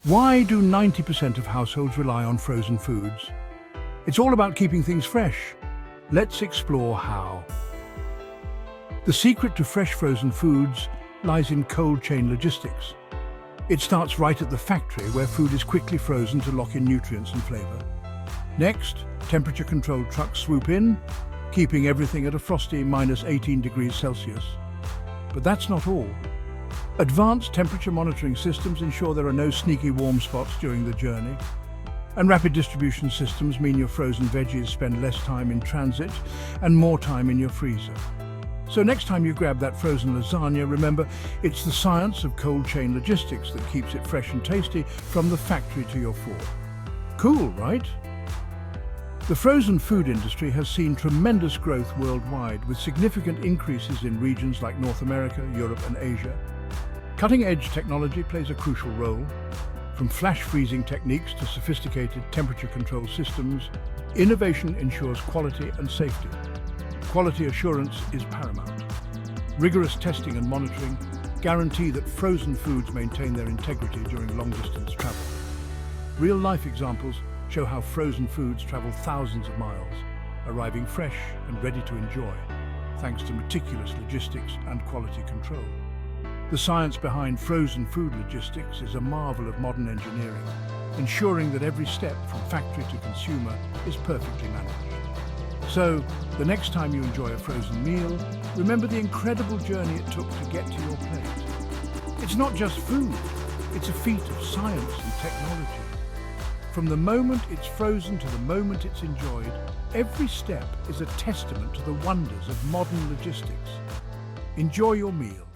Why do 90% of households rely on frozen foods? It's all about keeping things fresh. Let's explore how. The secret to fresh frozen foods lies in cold chain logistics. It starts right at the factory, where food is quickly frozen to lock in nutrients and flavor. Next, temperature-controlled trucks swoop in, keeping everything at a frosty -18 degrees Celsius. But that's not all. Advanced temperature monitoring systems ensure there are no sneaky warm spots during the journey. And rapid distribution systems mean your frozen veggies spend less time in transit and more time in your freezer. So next time you grab that frozen lasagna, remember, it's the science of cold chain logistics that keeps it fresh and tasty from the factory to your fork. Cool, right? The frozen food industry has seen tremendous growth worldwide, with significant increases in regions like North America, Europe, and Asia. Cutting-edge technology plays a crucial role. From flash freezing techniques to sophisticated temperature control systems, innovation ensures quality and safety. Quality assurance is paramount. Rigorous testing and monitoring guarantee that frozen foods maintain their integrity during long-distance travel. Real-life examples show how frozen foods travel thousands of miles, arriving fresh and ready to enjoy, thanks to meticulous logistics and quality control. The science behind frozen food logistics is a marvel of modern engineering, ensuring that every step from factory to consumer is perfectly managed. So, the next time you enjoy a frozen meal, remember the incredible journey it took to get to your plate. It's not just food, it's a feat of science and technology. From the moment it's frozen to the moment it's enjoyed, every step is a testament to the wonders of modern logistics. Enjoy your meal.